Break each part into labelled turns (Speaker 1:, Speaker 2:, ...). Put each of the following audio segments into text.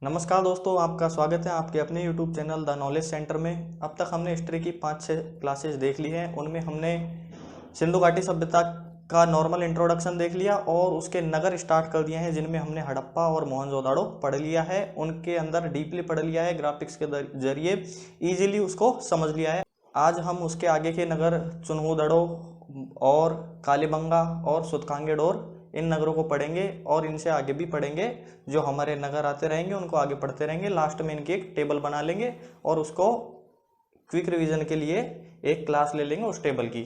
Speaker 1: नमस्कार दोस्तों, आपका स्वागत है आपके अपने YouTube channel the knowledge centre में। अब तक हमने हिस्ट्री की 5-6 क्लासेस देख ली हैं। उनमें हमने सिंधु घाटी सभ्यता का नॉर्मल इंट्रोडक्शन देख लिया और उसके नगर स्टार्ट कर दिए हैं, जिनमें हमने हड़प्पा और मोहनजोदाड़ो पढ़ लिया है। उनके अंदर डीपली पढ़ लिया है, ग्राफिक्स के जरिए इजीली उसको समझ लिया है। आज हम उसके आगे के नगर चुनहु-दड़ो और कालीबंगा और सुतकांगेडोर, इन नगरों को पढ़ेंगे और इनसे आगे भी पढ़ेंगे। जो हमारे नगर आते रहेंगे उनको आगे पढ़ते रहेंगे। लास्ट में इनकी एक टेबल बना लेंगे और उसको क्विक रिवीजन के लिए एक क्लास ले लेंगे उस टेबल की।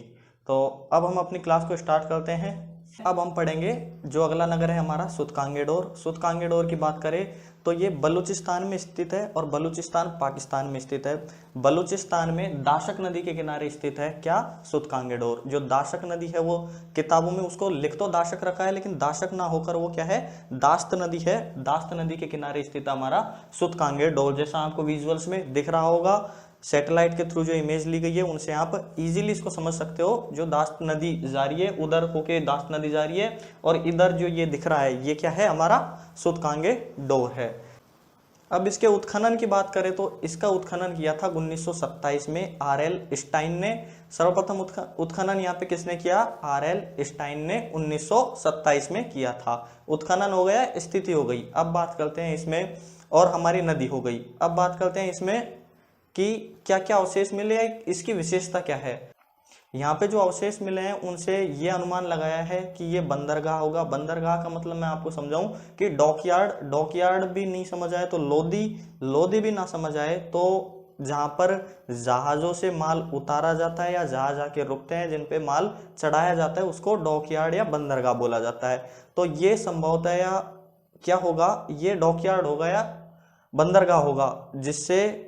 Speaker 1: तो अब हम अपनी क्लास को स्टार्ट करते हैं। अब हम पढ़ेंगे जो अगला नगर है हमारा सुतकांगेडोर। सुतकांगेडोर की बात करें तो ये बलूचिस्तान में स्थित है और बलूचिस्तान पाकिस्तान में स्थित है। बलूचिस्तान में दाशक नदी के किनारे स्थित है क्या? सुतकांगेडोर। जो दाशक नदी है वो किताबों में उसको लिख तो दाशक रखा है, लेकिन दाशक ना होकर वो क्या है? दास्त नदी है। दास्त नदी के किनारे स्थित हमारा सुतकांगेडोर। जैसा आपको विजुअल्स में दिख रहा होगा, सैटेलाइट के थ्रू जो इमेज ली गई है उनसे आप इजीली इसको समझ सकते हो। जो दास्त नदी जा रही है उधर होके दास्त नदी जा रही है और इधर जो ये दिख रहा है ये क्या है? हमारा सुतकांगेडोर है। अब इसके उत्खनन की बात करें तो इसका उत्खनन किया था 1927 में आर.एल. स्टाइन ने। सर्वप्रथम उत्खनन यहाँ पे किसने किया? आर.एल. स्टाइन ने 1927 में किया था। उत्खनन हो गया, स्थिति हो गई। अब बात करते हैं इसमें, और हमारी नदी हो गई। अब बात करते हैं इसमें कि क्या क्या अवशेष मिले हैं, इसकी विशेषता क्या है। यहाँ पे जो अवशेष मिले हैं उनसे ये अनुमान लगाया है कि ये बंदरगाह होगा। बंदरगाह का मतलब मैं आपको समझाऊं कि डॉकयार्ड, डॉकयार्ड भी नहीं समझ आए तो लोदी, लोदी भी ना समझ आए तो जहाँ पर जहाज़ों से माल उतारा जाता है या जहाज आके रुकते हैं जिन पे माल चढ़ाया जाता है उसको डॉकयार्ड या बंदरगाह बोला जाता है। तो ये संभवतः या क्या होगा? ये डॉकयार्ड होगा या बंदरगाह होगा, जिससे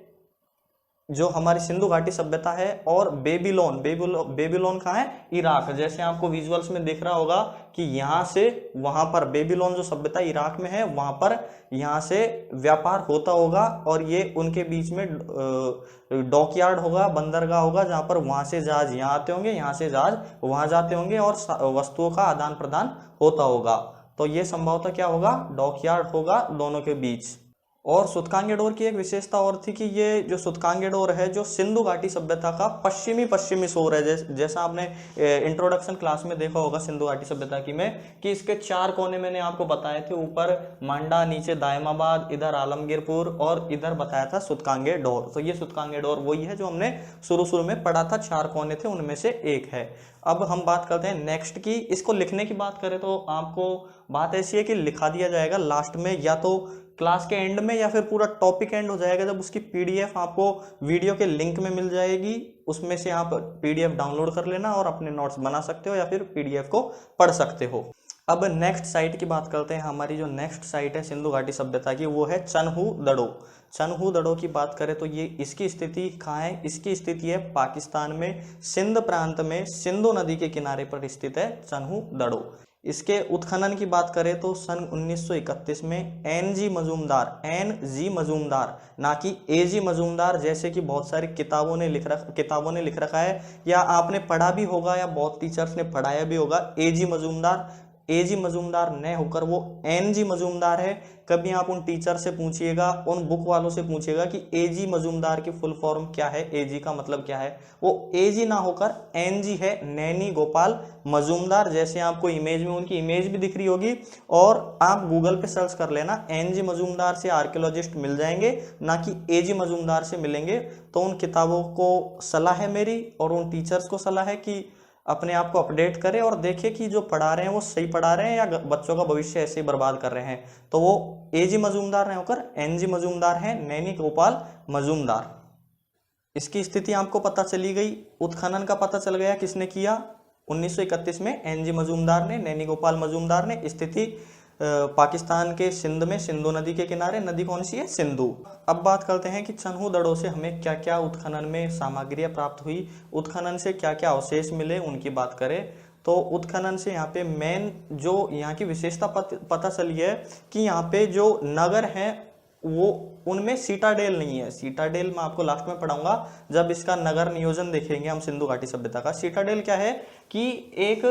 Speaker 1: जो हमारी सिंधु घाटी सभ्यता है। और बेबीलोन, बेबीलोन कहाँ है? इराक। जैसे आपको विजुअल्स में दिख रहा होगा कि यहाँ से वहां पर बेबीलोन जो सभ्यता इराक में है वहां पर यहाँ से व्यापार होता होगा और ये उनके बीच में डॉकयार्ड होगा, बंदरगाह होगा, जहां पर वहां से जहाज यहाँ आते होंगे, यहाँ से जहाज वहां जाते होंगे और वस्तुओं का आदान प्रदान होता होगा। तो ये संभवतः क्या होगा? डॉकयार्ड होगा दोनों के बीच। और सुतकांगेडोर की एक विशेषता और थी कि ये जो सुतकांगेडोर है जो सिंधु घाटी सभ्यता का पश्चिमी शोर है। जैसा आपने इंट्रोडक्शन क्लास में देखा होगा सिंधु घाटी सभ्यता की में, कि इसके 4 कोने मैंने आपको बताए थे। ऊपर मांडा, नीचे दायमाबाद, इधर आलमगीरपुर और इधर बताया था सुतकांगेडोर। तो ये सुतकांगेडोर वही है जो हमने शुरू में पढ़ा था। 4 कोने थे, उनमें से एक है। अब हम बात करते हैं नेक्स्ट की। इसको लिखने की बात करें तो आपको बात ऐसी है कि लिखा दिया जाएगा लास्ट में, या तो क्लास के एंड में या फिर पूरा टॉपिक एंड हो जाएगा जब उसकी पीडीएफ आपको वीडियो के लिंक में मिल जाएगी। उसमें से आप पीडीएफ डाउनलोड कर लेना और अपने नोट्स बना सकते हो या फिर पीडीएफ को पढ़ सकते हो। अब नेक्स्ट साइट की बात करते हैं। हमारी जो नेक्स्ट साइट है सिंधु घाटी सभ्यता की वो है चन्हु-दड़ो। चन्हु-दड़ो की बात करें तो ये इसकी स्थिति कहाँ है? इसकी स्थिति है पाकिस्तान में, सिंध प्रांत में, सिंधु नदी के किनारे पर स्थित है चन्हु-दड़ो। इसके उत्खनन की बात करें तो सन 1931 में एन.जी. मजूमदार, ना कि ए.जी. मजूमदार जैसे कि बहुत सारी किताबों ने लिख रखा है, या आपने पढ़ा भी होगा या बहुत टीचर्स ने पढ़ाया भी होगा। ए.जी. मजूमदार न होकर वो एन.जी. मजूमदार है। कभी आप उन टीचर से पूछिएगा, उन बुक वालों से पूछिएगा कि ए.जी. मजूमदार की फुल फॉर्म क्या है, ए.जी. का मतलब क्या है। वो ए.जी. ना होकर एन.जी. है, नैनी गोपाल मजूमदार। जैसे आपको इमेज में उनकी इमेज भी दिख रही होगी, और आप गूगल पे सर्च कर लेना, एन.जी. मजूमदार से आर्कियोलॉजिस्ट मिल जाएंगे, ना कि ए.जी. मजूमदार से मिलेंगे। तो उन किताबों को सलाह है मेरी और उन टीचर्स को सलाह है कि अपने आप को अपडेट करें और देखें कि जो पढ़ा रहे हैं वो सही पढ़ा रहे हैं या बच्चों का भविष्य ऐसे ही बर्बाद कर रहे हैं। तो वो ए.जी. मजूमदार नहीं होकर एन.जी. मजूमदार हैं, नैनी गोपाल मजूमदार। इसकी स्थिति आपको पता चली गई। उत्खनन का पता चल गया किसने किया? 1931 में एन.जी. मजूमदार ने, नैनी गोपाल मजूमदार ने। स्थिति पाकिस्तान के सिंध में, सिंधु नदी के किनारे। नदी कौन सी है? सिंधु। अब बात करते हैं कि चन्हु-दड़ो से हमें क्या क्या उत्खनन में सामग्रियां प्राप्त हुई, उत्खनन से क्या क्या अवशेष मिले, उनकी बात करें तो उत्खनन से यहाँ पे मेन जो यहाँ की विशेषता पता चली है कि यहाँ पे जो नगर हैं वो उनमें सीटाडेल नहीं है। सीटाडेल मैं आपको लास्ट में पढ़ाऊंगा जब इसका नगर नियोजन देखेंगे हम सिंधु घाटी सभ्यता का। सीटाडेल क्या है कि एक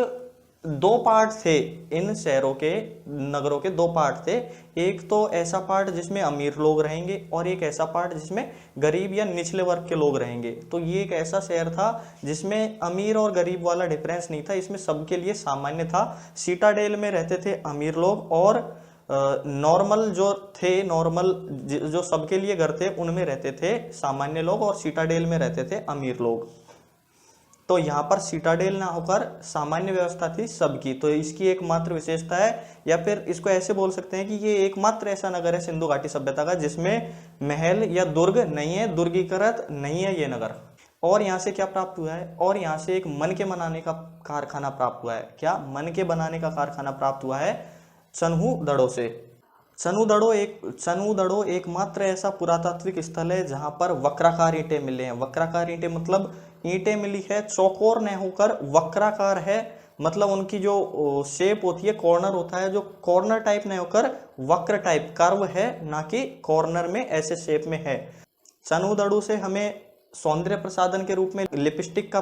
Speaker 1: दो पार्ट थे इन शहरों के, नगरों के दो पार्ट थे। एक तो ऐसा पार्ट जिसमें अमीर लोग रहेंगे और एक ऐसा पार्ट जिसमें गरीब या निचले वर्ग के लोग रहेंगे। तो ये एक ऐसा शहर था जिसमें अमीर और गरीब वाला डिफरेंस नहीं था, इसमें सबके लिए सामान्य था। सीटाडेल में रहते थे अमीर लोग और नॉर्मल जो थे, नॉर्मल जो सबके लिए घर थे उनमें रहते थे सामान्य लोग, और सीटाडेल में रहते थे अमीर लोग। तो यहाँ पर सीटाडेल ना होकर सामान्य व्यवस्था थी सबकी। तो इसकी एकमात्र विशेषता है, या फिर इसको ऐसे बोल सकते हैं कि ये एकमात्र ऐसा नगर है सिंधु घाटी सभ्यता का जिसमें महल या दुर्ग नहीं है, दुर्गीकृत नहीं है ये नगर। और यहाँ से क्या प्राप्त हुआ है, और यहाँ से एक मन के बनाने का कारखाना प्राप्त हुआ है। क्या? मन के बनाने का कारखाना प्राप्त हुआ है चन्हू से। चन्हू एकमात्र ऐसा पुरातात्विक स्थल है जहां पर वक्राकार ईंटें मिले हैं। वक्राकार ईंटें मतलब ईंटें मिली है चौकोर न होकर वक्राकार है, मतलब उनकी जो शेप होती है, कॉर्नर होता है जो कॉर्नर टाइप न होकर वक्र टाइप कर्व है, ना कि कॉर्नर में ऐसे शेप में है। चन्हू से हमें सौंदर्य प्रसाधन के रूप में लिपस्टिक का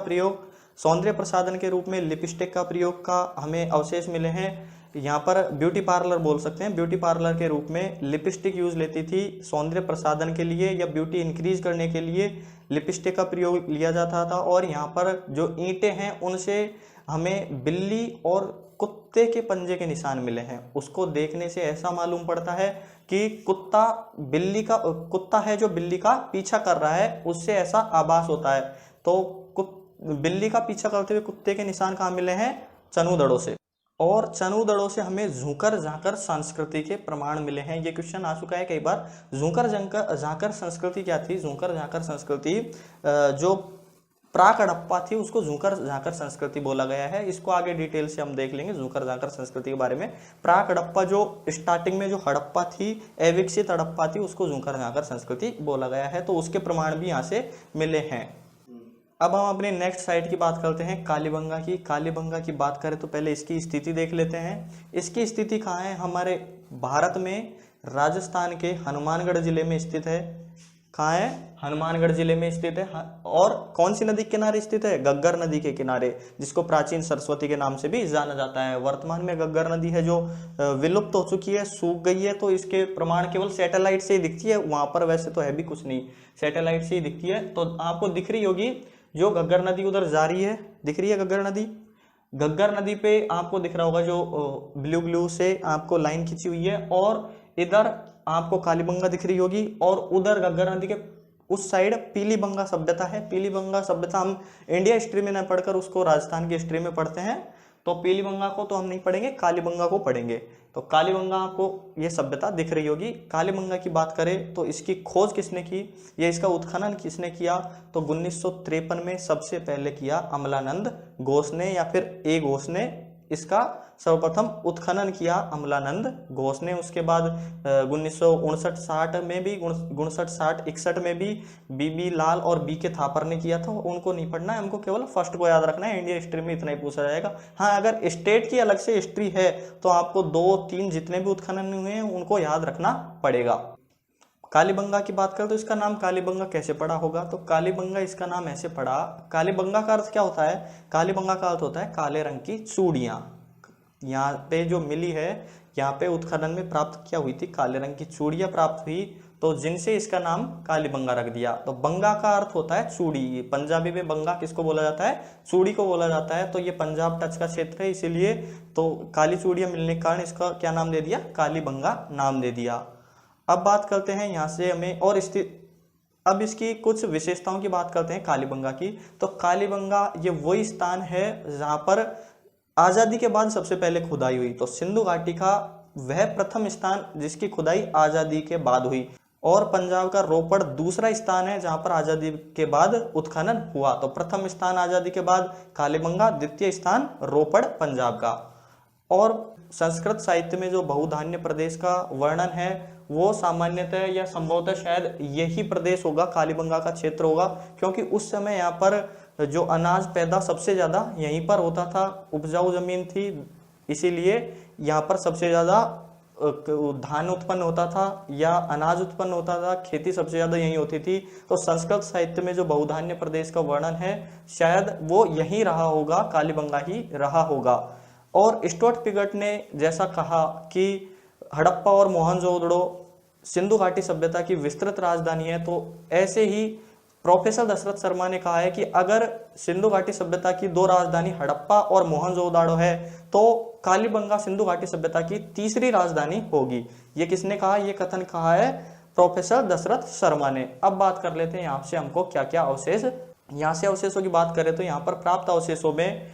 Speaker 1: प्रयोग का हमें अवशेष मिले हैं। यहाँ पर ब्यूटी पार्लर बोल सकते हैं, ब्यूटी पार्लर के रूप में लिपस्टिक यूज लेती थी सौंदर्य प्रसाधन के लिए या ब्यूटी इंक्रीज करने के लिए लिपस्टिक का प्रयोग लिया जाता था। और यहाँ पर जो ईंटें हैं उनसे हमें बिल्ली और कुत्ते के पंजे के निशान मिले हैं। उसको देखने से ऐसा मालूम पड़ता है कि कुत्ता है जो बिल्ली का पीछा कर रहा है, उससे ऐसा आभास होता है। तो बिल्ली का पीछा करते हुए कुत्ते के निशान कहाँ मिले हैं? चन्हू से। और चन्हू से हमें झूकर झाकर संस्कृति के प्रमाण मिले हैं। ये क्वेश्चन आ चुका है कई बार। झूकर झाकर संस्कृति क्या थी? झूकर झाकर संस्कृति जो प्राक हड़प्पा थी उसको झूकर झाकर संस्कृति बोला गया है। इसको आगे डिटेल से हम देख लेंगे झूकर झाकर संस्कृति के बारे में। प्राक हड़प्पा जो स्टार्टिंग में जो हड़प्पा थी, अविकसित हड़प्पा थी, उसको झूकर झाकर संस्कृति बोला गया है। तो उसके प्रमाण भी यहाँ से मिले हैं। अब हम अपने नेक्स्ट साइट की बात करते हैं, कालीबंगा की। कालीबंगा की बात करें तो पहले इसकी स्थिति देख लेते हैं। इसकी स्थिति कहाँ है? हमारे भारत में राजस्थान के हनुमानगढ़ जिले में स्थित है। कहाँ है? हनुमानगढ़ जिले में स्थित है। और कौन सी नदी के किनारे स्थित है? गग्गर नदी के किनारे, जिसको प्राचीन सरस्वती के नाम से भी जाना जाता है। वर्तमान में गग्गर नदी है जो विलुप्त हो चुकी है, सूख गई है। तो इसके प्रमाण केवल सैटेलाइट से ही दिखती है, वहां पर वैसे तो है भी कुछ नहीं, सैटेलाइट से ही दिखती है। तो आपको दिख रही होगी जो गग्गर नदी उधर जा रही है, दिख रही है गग्गर नदी। गग्गर नदी पे आपको दिख रहा होगा जो ब्लू से आपको लाइन खींची हुई है, और इधर आपको कालीबंगा दिख रही होगी, और उधर गग्गर नदी के उस साइड पीलीबंगा सभ्यता है। पीलीबंगा सभ्यता हम इंडिया हिस्ट्री में न पढ़कर उसको राजस्थान की हिस्ट्री में पढ़ते हैं। तो पीलीबंगा को तो हम नहीं पढ़ेंगे, कालीबंगा को पढ़ेंगे। तो कालीबंगा आपको ये सभ्यता दिख रही होगी। कालीबंगा की बात करें तो इसकी खोज किसने की या इसका उत्खनन किसने किया? तो 1953 में सबसे पहले किया अमलानंद घोष ने, या फिर ए घोष ने इसका सर्वप्रथम उत्खनन किया, अमलानंद घोष ने। उसके बाद 1959-60 में भी 59-60-61 में भी बीबी लाल और बी के थापर ने किया था। उनको नहीं पढ़ना है, हमको केवल फर्स्ट को याद रखना है। इंडिया हिस्ट्री में इतना ही पूछा जाएगा। हाँ, अगर स्टेट की अलग से हिस्ट्री है तो आपको 2-3 जितने भी उत्खनन हुए हैं उनको याद रखना पड़ेगा। कालीबंगा की बात करें तो इसका नाम कालीबंगा कैसे पड़ा होगा? तो कालीबंगा इसका नाम ऐसे पड़ा। कालीबंगा का अर्थ क्या होता है? कालीबंगा का अर्थ होता है काले रंग की चूड़ियाँ। यहाँ पे जो मिली है, यहाँ पे उत्खनन में प्राप्त क्या हुई थी? काले रंग की चूड़ियाँ प्राप्त हुई, तो जिनसे इसका नाम कालीबंगा रख दिया। तो बंगा का अर्थ होता है चूड़ी। पंजाबी में बंगा किसको बोला जाता है? चूड़ी को बोला जाता है। तो ये पंजाब टच का क्षेत्र है, इसीलिए तो काली चूड़ियाँ मिलने के कारण इसका क्या नाम दे दिया? कालीबंगा नाम दे दिया। अब बात करते हैं यहाँ से हमें और अब इसकी कुछ विशेषताओं की बात करते हैं कालीबंगा की। तो कालीबंगा ये वही स्थान है जहाँ पर आज़ादी के बाद सबसे पहले खुदाई हुई। तो सिंधु घाटी का वह प्रथम स्थान जिसकी खुदाई आज़ादी के बाद हुई, और पंजाब का रोपड़ दूसरा स्थान है जहाँ पर आज़ादी के बाद उत्खनन हुआ। तो प्रथम स्थान आज़ादी के बाद कालीबंगा, द्वितीय स्थान रोपड़ पंजाब का। और संस्कृत साहित्य में जो बहुधान्य प्रदेश का वर्णन है वो सामान्यतः या संभवतः शायद यही प्रदेश होगा, कालीबंगा का क्षेत्र होगा, क्योंकि उस समय यहाँ पर जो अनाज पैदा सबसे ज़्यादा यहीं पर होता था। उपजाऊ जमीन थी, इसीलिए यहाँ पर सबसे ज़्यादा धान उत्पन्न होता था या अनाज उत्पन्न होता था। खेती सबसे ज़्यादा यहीं होती थी। तो संस्कृत साहित्य में जो बहुधान्य प्रदेश का वर्णन है शायद वो यहीं रहा होगा, कालीबंगा ही रहा होगा। और स्टुअर्ट पिगट ने जैसा कहा कि हड़प्पा और मोहनजोदड़ो सिंधु घाटी सभ्यता की विस्तृत राजधानी है, तो ऐसे ही प्रोफेसर दशरथ शर्मा ने कहा है कि अगर सिंधु घाटी सभ्यता की दो राजधानी हड़प्पा और मोहनजोदड़ो है तो कालीबंगा सिंधु घाटी सभ्यता की तीसरी राजधानी होगी। ये किसने कहा? ये कथन कहा है प्रोफेसर दशरथ शर्मा ने। अब बात कर लेते हैं यहाँ से हमको क्या क्या अवशेष, यहाँ से अवशेषों की बात करें तो यहाँ पर प्राप्त अवशेषों में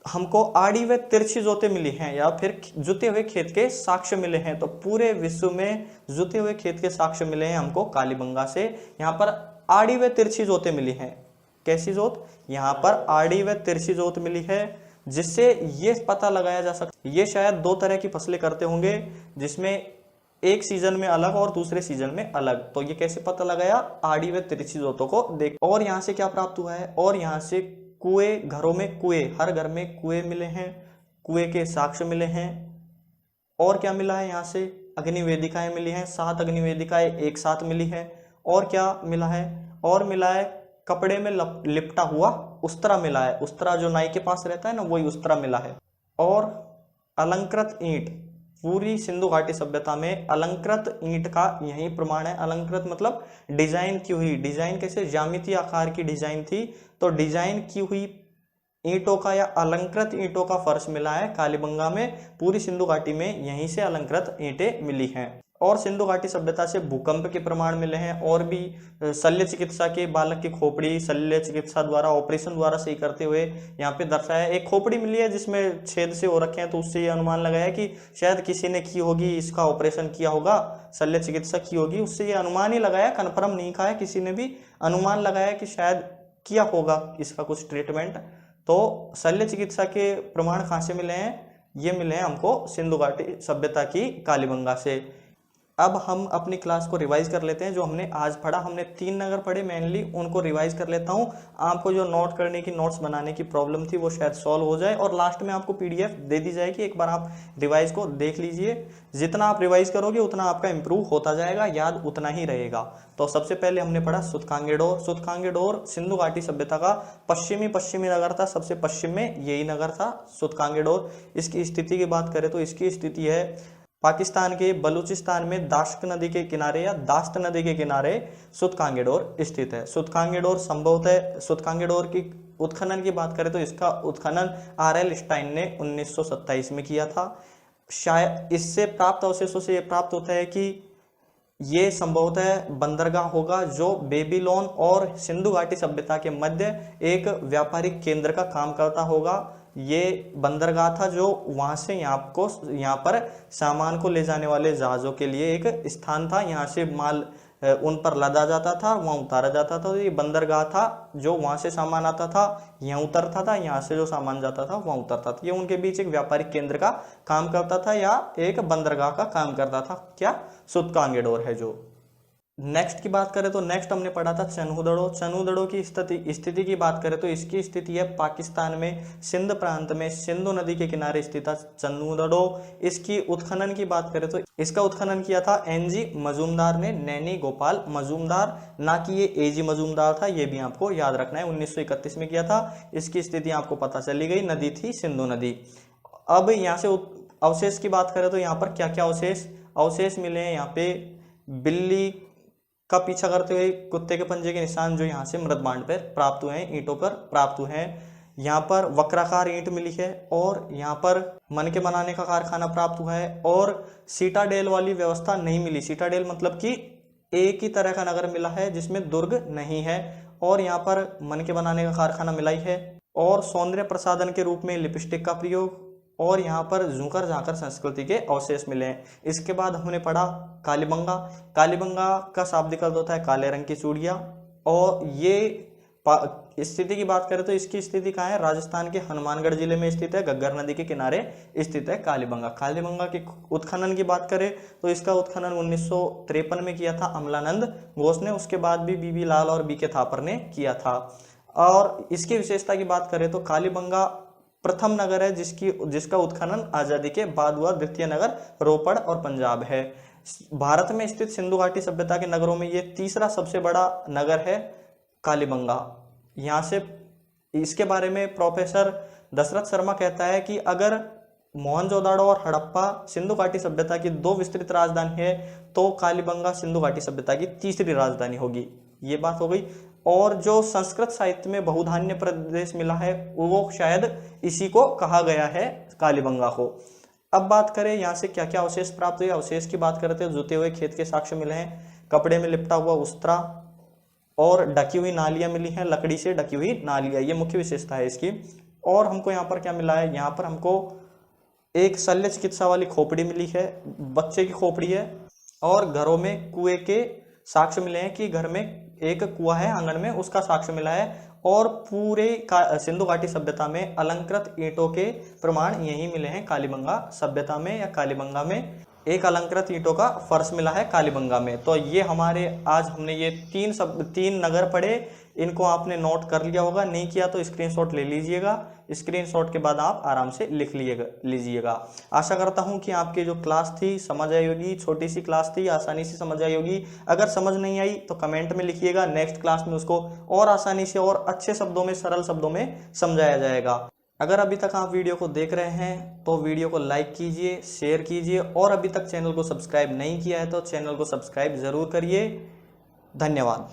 Speaker 1: हमको आड़ी व तिरछी जोतें मिली हैं या फिर जुते हुए खेत के साक्ष्य मिले हैं। तो पूरे विश्व में जुते हुए खेत के साक्ष्य मिले हैं हमको कालीबंगा से। यहाँ पर आड़ी व तिरछी जोतें मिली हैं। कैसी जोत? यहाँ पर आड़ी व तिरछी जोत मिली है, जिससे ये पता लगाया जा सकता, ये शायद दो तरह की फसलें करते होंगे, जिसमें एक सीजन में अलग और दूसरे सीजन में अलग। तो ये कैसे पता लगाया? आड़ी व तिरछी जोतों को देख। और यहाँ से क्या प्राप्त हुआ है? और यहाँ से कुएं, घरों में कुएं, हर घर में कुएं मिले हैं, कुएं के साक्ष्य मिले हैं। और क्या मिला है? यहाँ से अग्निवेदिकाएं मिली हैं, 7 अग्निवेदिकाएं एक साथ मिली है। और क्या मिला है? और मिला है कपड़े में लिपटा हुआ उस्तरा मिला है। उस्तरा जो नाई के पास रहता है ना, वही उस्तरा मिला है। और अलंकृत ईंट, पूरी सिंधु घाटी सभ्यता में अलंकृत ईंट का यही प्रमाण है। अलंकृत मतलब डिजाइन की हुई, डिजाइन कैसे? ज्यामितीय आकार की डिजाइन थी, तो डिजाइन की हुई ईंटों का या अलंकृत ईंटों का फर्श मिला है कालीबंगा में। पूरी सिंधु घाटी में यहीं से अलंकृत ईंटें मिली हैं। और सिंधु घाटी सभ्यता से भूकंप के प्रमाण मिले हैं, और भी शल्य चिकित्सा के बालक की खोपड़ी शल्य चिकित्सा द्वारा, ऑपरेशन द्वारा सही करते हुए यहाँ पे दर्शाया। एक खोपड़ी मिली है जिसमें छेद से हो रखे हैं, तो उससे ये अनुमान लगाया कि शायद किसी ने की होगी, इसका ऑपरेशन किया होगा, शल्य चिकित्सा की होगी। उससे ये अनुमान ही लगाया, कन्फर्म नहीं कहा है किसी ने भी, अनुमान लगाया कि शायद किया होगा इसका कुछ ट्रीटमेंट। तो शल्य चिकित्सा के प्रमाण कहाँ से मिले हैं? ये मिले हैं हमको सिंधु घाटी सभ्यता की कालीबंगा से। अब हम अपनी क्लास को रिवाइज कर लेते हैं। जो हमने आज पढ़ा, हमने 3 नगर पढ़े मेनली, उनको रिवाइज कर लेता हूँ। आपको जो नोट करने की, नोट्स बनाने की प्रॉब्लम थी वो शायद सॉल्व हो जाए, और लास्ट में आपको पीडीएफ दे दी जाएगी। एक बार आप रिवाइज को देख लीजिए। जितना आप रिवाइज करोगे उतना आपका इंप्रूव होता जाएगा, याद उतना ही रहेगा। तो सबसे पहले हमने पढ़ा सूतकांगेडोर। सूतकांगेडोर सिंधु घाटी सभ्यता का पश्चिमी नगर था, सबसे पश्चिम में यही नगर था सूतकांगेडोर। इसकी स्थिति की बात करें तो इसकी स्थिति है पाकिस्तान के बलूचिस्तान में दाश्त नदी के किनारे या दास्त नदी के किनारे सूतकांगेडोर स्थित है। सूतकांगेडोर संभवतः, सूतकांगेडोर की उत्खनन की बात करें तो इसका उत्खनन आर.एल. स्टाइन ने 1927 में किया था। शायद इससे प्राप्त अवशेषों से ये प्राप्त होता है कि ये संभवतः बंदरगाह होगा, जो बेबीलोन और सिंधु घाटी सभ्यता के मध्य एक व्यापारिक केंद्र का काम करता होगा। ये बंदरगाह था जो वहां से यहाँ पर सामान को ले जाने वाले जहाज़ों के लिए एक स्थान था। यहाँ से माल उन पर लदा जाता था, वहाँ उतारा जाता था। तो ये बंदरगाह था, जो वहाँ से सामान आता था यहाँ उतरता था, यहाँ से जो सामान जाता था वहाँ उतरता था। ये उनके बीच एक व्यापारिक केंद्र का काम करता था या एक बंदरगाह का काम करता था। क्या? सूतकांगेडोर है जो। नेक्स्ट की बात करें तो नेक्स्ट हमने पढ़ा था चन्हूदड़ो। चन्हूदड़ो की स्थिति की बात करें तो इसकी स्थिति है पाकिस्तान में सिंध प्रांत में सिंधु नदी के किनारे स्थित है चन्हूदड़ो। इसकी उत्खनन की बात करें तो इसका उत्खनन किया था एन.जी. मजूमदार ने, नैनी गोपाल मजूमदार, ना कि ये ए.जी. मजूमदार था। ये भी आपको याद रखना है, 1931 में किया था। इसकी स्थिति आपको पता चली गई, नदी थी सिंधु नदी। अब यहाँ से अवशेष की बात करें तो यहाँ पर क्या क्या अवशेष मिले हैं? यहाँ पे बिल्ली का पीछा करते हुए कुत्ते के पंजे के निशान जो यहाँ से मृदबांड पर प्राप्त हुए हैं, ईंटों पर प्राप्त हुए हैं। यहाँ पर वक्राकार ईंट मिली है, और यहाँ पर मन के बनाने का कारखाना प्राप्त हुआ है। और सीटाडेल वाली व्यवस्था नहीं मिली। सीटाडेल मतलब कि एक ही तरह का नगर मिला है जिसमें दुर्ग नहीं है, और यहाँ पर मन के बनाने का कारखाना मिला ही है। और सौंदर्य प्रसाधन के रूप में लिपस्टिक का प्रयोग, और यहाँ पर झूकर झाकर संस्कृति के अवशेष मिले हैं। इसके बाद हमने पढ़ा कालीबंगा। कालीबंगा का शाब्दिक अर्थ होता है काले रंग की चूड़ियाँ। और ये स्थिति की बात करें तो इसकी स्थिति कहाँ है? राजस्थान के हनुमानगढ़ जिले में स्थित है, घग्गर नदी के किनारे स्थित है कालीबंगा। कालीबंगा के उत्खनन की बात करें तो इसका उत्खनन 1953 में किया था अमलानंद घोष ने। उसके बाद भी बी.बी. लाल और बी.के. थापर ने किया था। और इसकी विशेषता की बात करें तो कालीबंगा प्रथम नगर है जिसका उत्खनन आजादी के बाद हुआ। द्वितीय नगर रोपड़ और पंजाब है। भारत में स्थित सिंधु घाटी सभ्यता के नगरों में ये तीसरा सबसे बड़ा नगर है कालीबंगा। यहाँ से इसके बारे में प्रोफेसर दशरथ शर्मा कहता है कि अगर मोहनजोदाड़ो और हड़प्पा सिंधु घाटी सभ्यता की 2 विस्तृत राजधानी है तो कालीबंगा सिंधु घाटी सभ्यता की तीसरी राजधानी होगी। ये बात हो गई। और जो संस्कृत साहित्य में बहुधान्य प्रदेश मिला है वो शायद इसी को कहा गया है, कालीबंगा को। अब बात करें यहाँ से क्या क्या अवशेष प्राप्त हुए। अवशेष की बात करते हैं, जुते हुए खेत के साक्ष्य मिले हैं, कपड़े में लिपटा हुआ उस्तरा और ढकी हुई नालियां मिली हैं, लकड़ी से ढकी हुई नालियां, ये मुख्य विशेषता है इसकी। और हमको यहाँ पर क्या मिला है, यहाँ पर हमको एक शल्य चिकित्सा वाली खोपड़ी मिली है, बच्चे की खोपड़ी है। और घरों में कुएं के साक्ष्य मिले हैं कि घर में एक कुआं है आंगन में, उसका साक्ष्य मिला है। और पूरे सिंधु घाटी सभ्यता में अलंकृत ईंटों के प्रमाण यही मिले हैं कालीबंगा सभ्यता में, या कालीबंगा में एक अलंकृत ईंटों का फर्श मिला है कालीबंगा में। तो ये हमारे आज हमने ये तीन नगर पढ़े, इनको आपने नोट कर लिया होगा, नहीं किया तो स्क्रीनशॉट ले लीजिएगा। स्क्रीनशॉट के बाद आप आराम से लिख लीजिएगा। आशा करता हूँ कि आपकी जो क्लास थी समझ आई होगी, छोटी सी क्लास थी, आसानी से समझ आई होगी। अगर समझ नहीं आई तो कमेंट में लिखिएगा, नेक्स्ट क्लास में उसको और आसानी से और अच्छे शब्दों में, सरल शब्दों में समझाया जाएगा। अगर अभी तक आप वीडियो को देख रहे हैं तो वीडियो को लाइक कीजिए, शेयर कीजिए, और अभी तक चैनल को सब्सक्राइब नहीं किया है तो चैनल को सब्सक्राइब ज़रूर करिए। धन्यवाद।